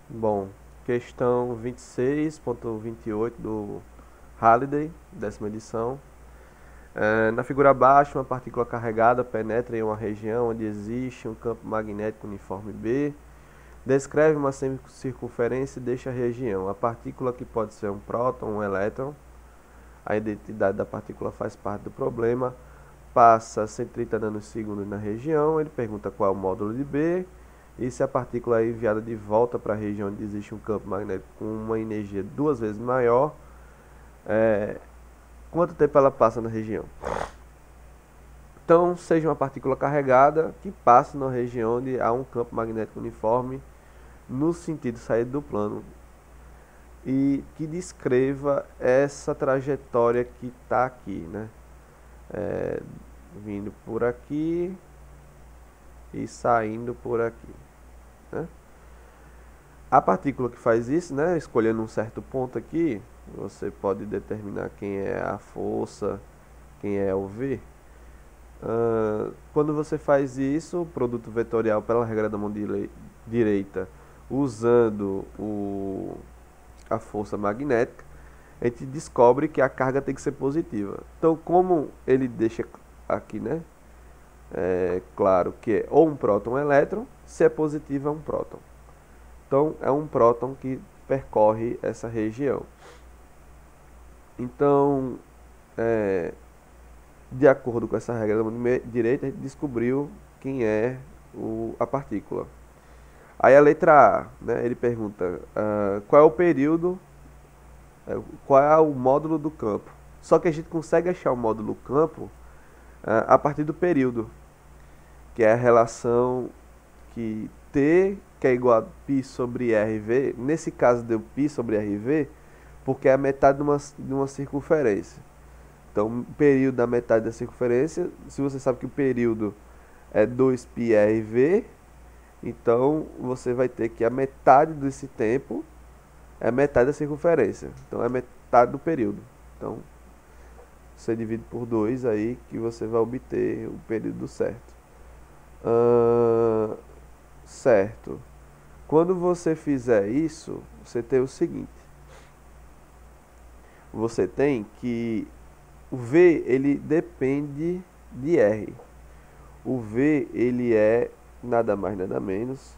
Bom, questão 26.28 do Halliday, 10ª edição. Na figura abaixo, uma partícula carregada penetra em uma região onde existe um campo magnético uniforme B. Descreve uma semicircunferência e deixa a região. A partícula, que pode ser um próton ou um elétron, a identidade da partícula faz parte do problema, passa 130 nanosegundos na região. Ele pergunta qual é o módulo de B e se a partícula é enviada de volta para a região onde existe um campo magnético com uma energia 2 vezes maior, quanto tempo ela passa na região. Então, seja uma partícula carregada que passe na região onde há um campo magnético uniforme no sentido saído do plano e que descreva essa trajetória que está aqui, né? Vindo por aqui e saindo por aqui, né? A partícula que faz isso, né, escolhendo um certo ponto aqui, você pode determinar quem é a força, quem é o V. Quando você faz isso, o produto vetorial pela regra da mão direita, usando a força magnética, a gente descobre que a carga tem que ser positiva. Então, como ele deixa aqui, né, claro que é ou um próton ou um elétron, se é positivo é um próton. Então, é um próton que percorre essa região. Então, de acordo com essa regra da mão direita, a gente descobriu quem é a partícula. Aí a letra A, né, ele pergunta qual é o período, qual é o módulo do campo. Só que a gente consegue achar o módulo do campo a partir do período, que é a relação que T, que é igual a π sobre RV. Nesse caso deu π sobre RV, porque é a metade de uma circunferência. Então, o período da metade da circunferência, se você sabe que o período é 2πrv, então você vai ter que a metade desse tempo é metade da circunferência. Então, é metade do período. Então, você divide por 2 aí que você vai obter o período certo. Certo. Quando você fizer isso, você tem o seguinte. Você tem que o V, ele depende de R. O V, ele é nada mais nada menos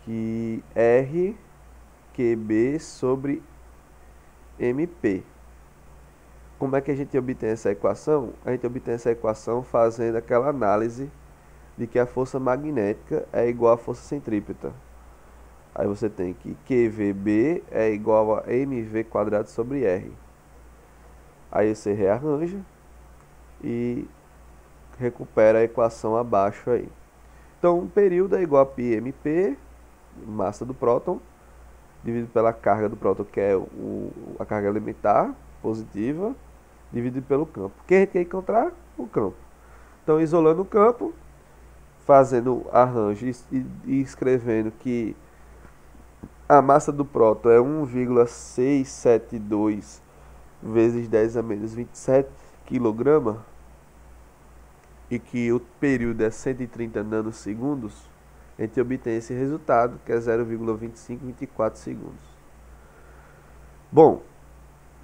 que R QB sobre MP. Como é que a gente obtém essa equação? A gente obtém essa equação fazendo aquela análise de que a força magnética é igual à força centrípeta. Aí você tem que QVB é igual a mv quadrado sobre R. Aí você rearranja e recupera a equação abaixo aí. Então, o período é igual a πmp, massa do próton, dividido pela carga do próton, que é a carga elementar, positiva, dividido pelo campo. O que a gente quer encontrar? O campo. Então, isolando o campo, fazendo arranjo e escrevendo que a massa do próton é 1,672 vezes 10 a menos 27 kg e que o período é 130 nanosegundos, a gente obtém esse resultado, que é 0,2524 segundos. Bom,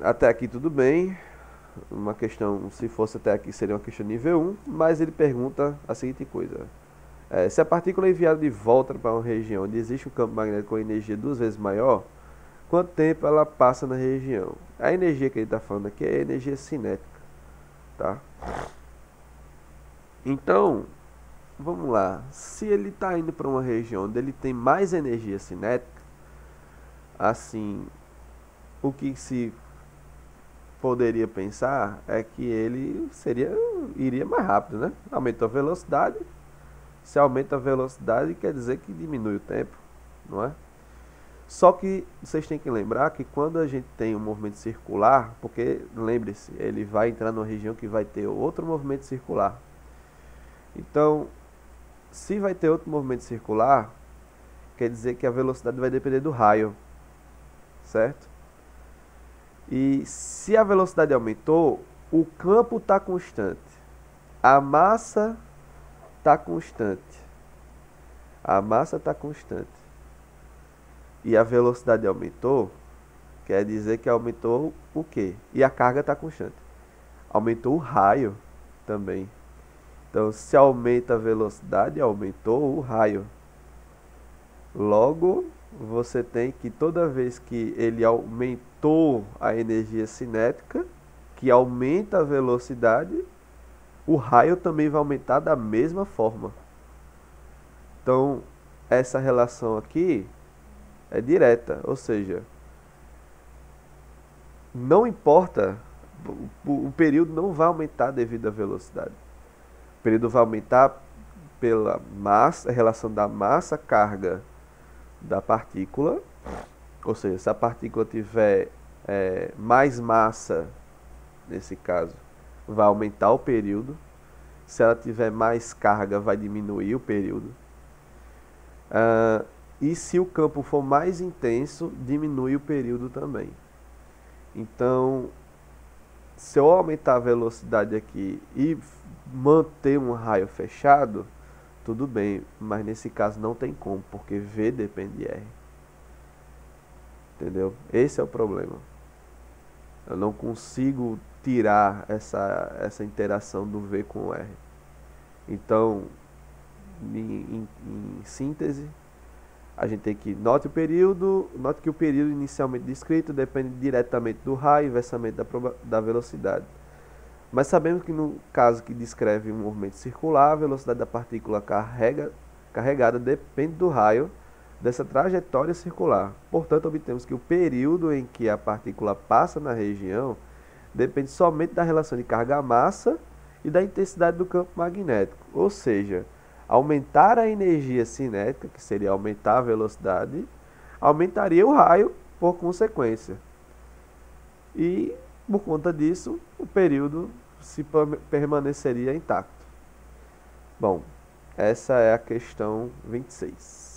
até aqui tudo bem. Uma questão, se fosse até aqui, seria uma questão nível 1, mas ele pergunta a seguinte coisa. Se a partícula é enviada de volta para uma região onde existe um campo magnético com energia 2 vezes maior, quanto tempo ela passa na região? A energia que ele está falando aqui é energia cinética, tá? Então, vamos lá. Se ele está indo para uma região onde ele tem mais energia cinética, assim, o que se poderia pensar é que ele iria mais rápido, né? Aumentou a velocidade. Se aumenta a velocidade, quer dizer que diminui o tempo, não é? Só que vocês têm que lembrar que quando a gente tem um movimento circular, porque lembre-se, ele vai entrar numa região que vai ter outro movimento circular. Então, se vai ter outro movimento circular, quer dizer que a velocidade vai depender do raio, certo? E se a velocidade aumentou, o campo está constante, a massa está constante, a massa está constante. e a velocidade aumentou, quer dizer que aumentou o quê? E a carga está constante. Aumentou o raio também. Então, se aumenta a velocidade, aumentou o raio. Logo, você tem que toda vez que ele aumentou a energia cinética, que aumenta a velocidade, o raio também vai aumentar da mesma forma. Então, essa relação aqui é direta, ou seja, não importa, o período não vai aumentar devido à velocidade. O período vai aumentar pela massa, a relação da massa-carga da partícula, ou seja, se a partícula tiver mais massa, nesse caso, vai aumentar o período. Se ela tiver mais carga, vai diminuir o período. E se o campo for mais intenso, diminui o período também. Então, se eu aumentar a velocidade aqui e manter um raio fechado, tudo bem, mas nesse caso não tem como, porque V depende de R. Entendeu? Esse é o problema. Eu não consigo tirar essa interação do V com o R. Então, em síntese, a gente tem que note que o período inicialmente descrito depende diretamente do raio, inversamente da velocidade. Mas sabemos que no caso que descreve um movimento circular, a velocidade da partícula carregada depende do raio dessa trajetória circular. Portanto, obtemos que o período em que a partícula passa na região depende somente da relação de carga-massa e da intensidade do campo magnético. Ou seja, aumentar a energia cinética, que seria aumentar a velocidade, aumentaria o raio por consequência. E, por conta disso, o período permaneceria intacto. Bom, essa é a questão 26.